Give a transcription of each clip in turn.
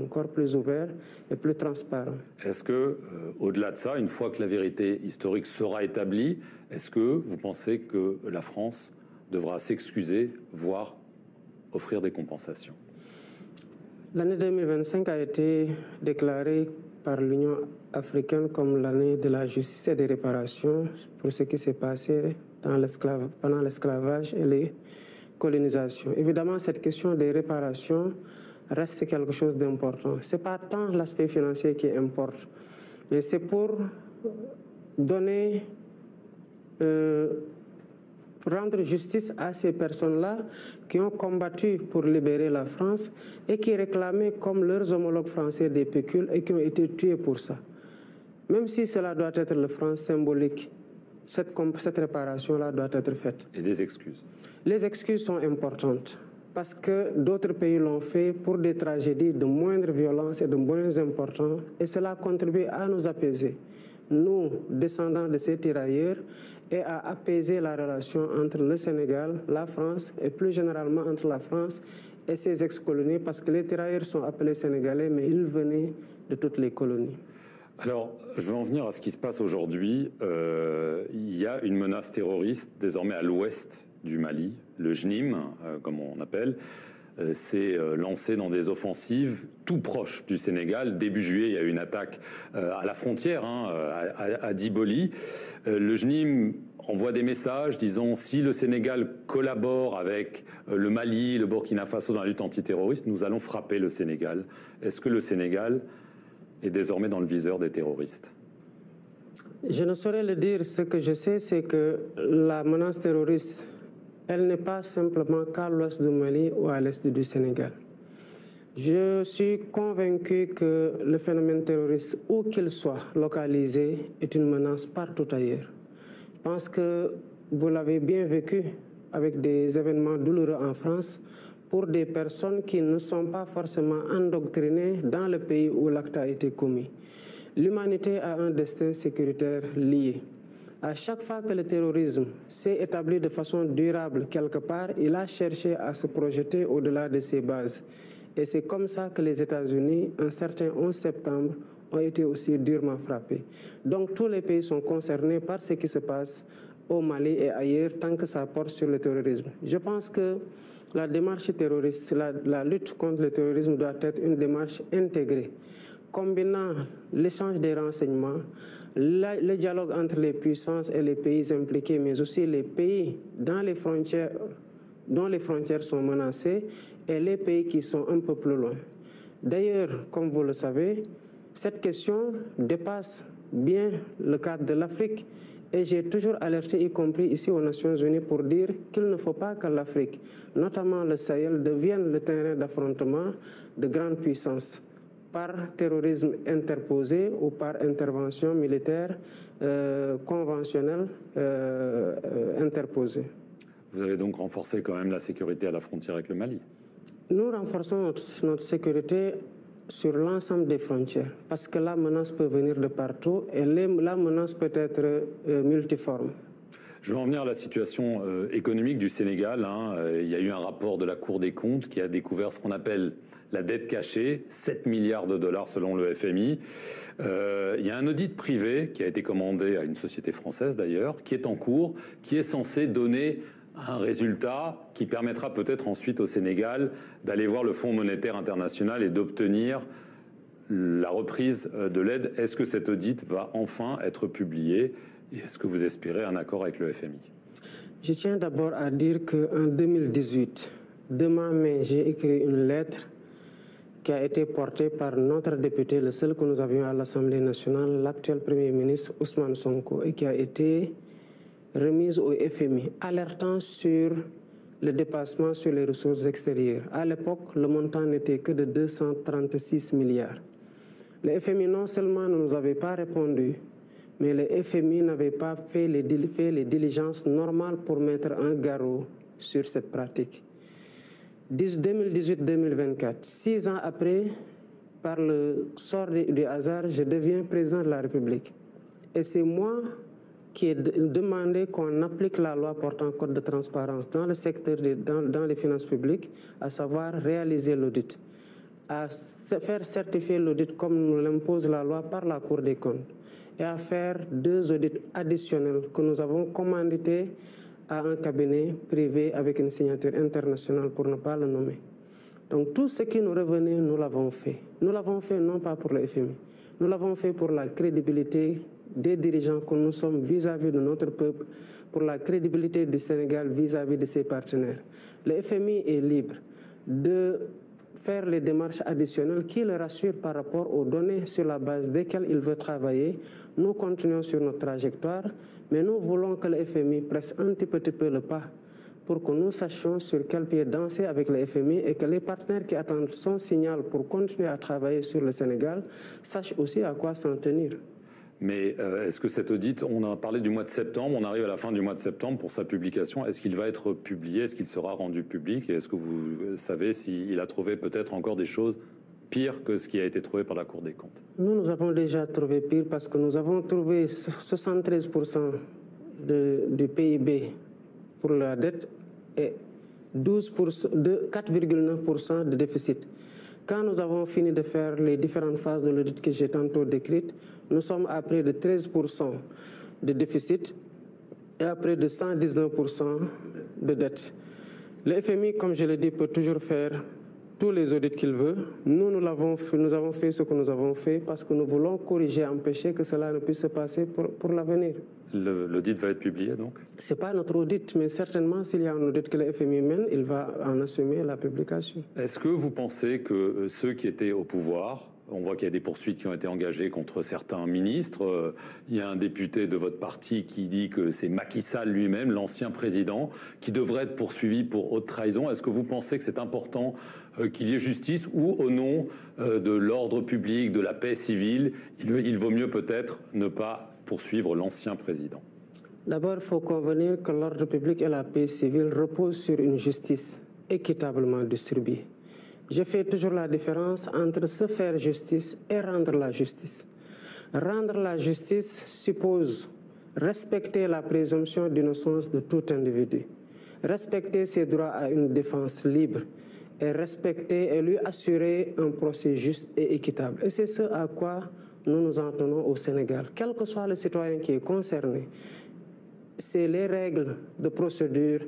encore plus ouvert et plus transparent. Est-ce que, au-delà de ça, une fois que la vérité historique sera établie, est-ce que vous pensez que la France devra s'excuser, voire offrir des compensations? L'année 2025 a été déclarée par l'Union africaine comme l'année de la justice et des réparations pour ce qui s'est passé pendant l'esclavage et les colonisations. Évidemment, cette question des réparations reste quelque chose d'important. Ce n'est pas tant l'aspect financier qui importe, mais c'est pour donner, rendre justice à ces personnes-là qui ont combattu pour libérer la France et qui réclamaient comme leurs homologues français des pécules et qui ont été tués pour ça. Même si cela doit être le franc symbolique, cette réparation-là doit être faite. Et des excuses? Les excuses sont importantes parce que d'autres pays l'ont fait pour des tragédies de moindre violence et de moins importantes et cela contribue à nous apaiser, nous, descendants de ces tirailleurs, et à apaiser la relation entre le Sénégal, la France et plus généralement entre la France et ses ex-colonies parce que les tirailleurs sont appelés sénégalais mais ils venaient de toutes les colonies. Alors, je vais en venir à ce qui se passe aujourd'hui. Il y a une menace terroriste désormais à l'ouest du Mali. Le JNIM, comme on appelle, s'est lancé dans des offensives tout proches du Sénégal. Début juillet, il y a eu une attaque à la frontière, à Diboli. Le JNIM envoie des messages disant si le Sénégal collabore avec le Mali, le Burkina Faso dans la lutte antiterroriste, nous allons frapper le Sénégal. Est-ce que le Sénégal est désormais dans le viseur des terroristes? Je ne saurais le dire. Ce que je sais, c'est que la menace terroriste, elle n'est pas simplement qu'à l'ouest du Mali ou à l'est du Sénégal. Je suis convaincu que le phénomène terroriste, où qu'il soit localisé, est une menace partout ailleurs. Je pense que vous l'avez bien vécu avec des événements douloureux en France pour des personnes qui ne sont pas forcément endoctrinées dans le pays où l'acte a été commis. L'humanité a un destin sécuritaire lié. À chaque fois que le terrorisme s'est établi de façon durable quelque part, il a cherché à se projeter au-delà de ses bases. Et c'est comme ça que les États-Unis, un certain 11 septembre, ont été aussi durement frappés. Donc tous les pays sont concernés par ce qui se passe au Mali et ailleurs tant que ça porte sur le terrorisme. Je pense que la démarche terroriste, la lutte contre le terrorisme doit être une démarche intégrée, combinant l'échange des renseignements, le dialogue entre les puissances et les pays impliqués, mais aussi les pays dans les frontières, dont les frontières sont menacées, et les pays qui sont un peu plus loin. D'ailleurs, comme vous le savez, cette question dépasse bien le cadre de l'Afrique. Et j'ai toujours alerté, y compris ici aux Nations Unies, pour dire qu'il ne faut pas que l'Afrique, notamment le Sahel, devienne le terrain d'affrontement de grandes puissances par terrorisme interposé ou par intervention militaire conventionnelle interposée. Vous avez donc renforcé quand même la sécurité à la frontière avec le Mali? Nous renforçons notre sécurité sur l'ensemble des frontières, parce que la menace peut venir de partout et la menace peut être multiforme. Je vais en venir à la situation économique du Sénégal. Il y a eu un rapport de la Cour des comptes qui a découvert ce qu'on appelle la dette cachée, 7 milliards de dollars selon le FMI. Il y a un audit privé qui a été commandé à une société française d'ailleurs, qui est en cours, qui est censé donner un résultat qui permettra peut-être ensuite au Sénégal d'aller voir le Fonds monétaire international et d'obtenir la reprise de l'aide. Est-ce que cet audit va enfin être publié et est-ce que vous espérez un accord avec le FMI? Je tiens d'abord à dire qu'en 2018, de ma main, j'ai écrit une lettre qui a été portée par notre député, le seul que nous avions à l'Assemblée nationale, l'actuel Premier ministre Ousmane Sonko, et qui a été remise au FMI, alertant sur le dépassement sur les ressources extérieures. À l'époque, le montant n'était que de 236 milliards. Le FMI non seulement ne nous avait pas répondu, mais le FMI n'avait pas fait les diligences normales pour mettre un garrot sur cette pratique. 2018-2024, 6 ans après, par le sort du hasard, je deviens président de la République. Et c'est moi qui ai demandé qu'on applique la loi portant code de transparence dans le secteur, dans les finances publiques, à savoir réaliser l'audit. à faire certifier l'audit comme nous l'impose la loi par la Cour des comptes et à faire 2 audits additionnels que nous avons commandités à un cabinet privé avec une signature internationale pour ne pas le nommer. Donc tout ce qui nous revenait, nous l'avons fait. Nous l'avons fait non pas pour le FMI, nous l'avons fait pour la crédibilité des dirigeants que nous sommes vis-à-vis de notre peuple, pour la crédibilité du Sénégal vis-à-vis de ses partenaires. Le FMI est libre de faire les démarches additionnelles qui le rassurent par rapport aux données sur la base desquelles il veut travailler. Nous continuons sur notre trajectoire, mais nous voulons que le FMI presse un petit peu le pas pour que nous sachions sur quel pied danser avec le FMI et que les partenaires qui attendent son signal pour continuer à travailler sur le Sénégal sachent aussi à quoi s'en tenir. Mais est-ce que cet audit, on a parlé du mois de septembre, on arrive à la fin du mois de septembre pour sa publication, est-ce qu'il va être publié, est-ce qu'il sera rendu public et est-ce que vous savez s'il a trouvé peut-être encore des choses pires que ce qui a été trouvé par la Cour des comptes? Nous avons déjà trouvé pire parce que nous avons trouvé 73% du PIB pour la dette et 4,9% de déficit. Quand nous avons fini de faire les différentes phases de l'audit que j'ai tantôt décrites, nous sommes à près de 13% de déficit et à près de 119% de dette. Le FMI, comme je l'ai dit, peut toujours faire tous les audits qu'il veut. Nous avons fait ce que nous avons fait parce que nous voulons corriger, empêcher que cela ne puisse se passer pour l'avenir. L'audit va être publié donc? Ce n'est pas notre audit, mais certainement s'il y a un audit que le FMI mène, il va en assumer la publication. Est-ce que vous pensez que ceux qui étaient au pouvoir, on voit qu'il y a des poursuites qui ont été engagées contre certains ministres, il y a un député de votre parti qui dit que c'est Macky Sall lui-même, l'ancien président, qui devrait être poursuivi pour haute trahison. Est-ce que vous pensez que c'est important qu'il y ait justice ou au nom de l'ordre public, de la paix civile, il vaut mieux peut-être ne pas poursuivre l'ancien président? D'abord, il faut convenir que l'ordre public et la paix civile reposent sur une justice équitablement distribuée. Je fais toujours la différence entre se faire justice et rendre la justice. Rendre la justice suppose respecter la présomption d'innocence de tout individu, respecter ses droits à une défense libre et respecter et lui assurer un procès juste et équitable. Et c'est ce à quoi nous nous en tenons au Sénégal. Quel que soit le citoyen qui est concerné, c'est les règles de procédure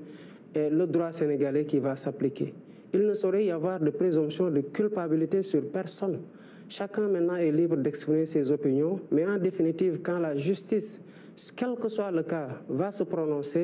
et le droit sénégalais qui va s'appliquer. Il ne saurait y avoir de présomption de culpabilité sur personne. Chacun maintenant est libre d'exprimer ses opinions, mais en définitive, quand la justice, quel que soit le cas, va se prononcer,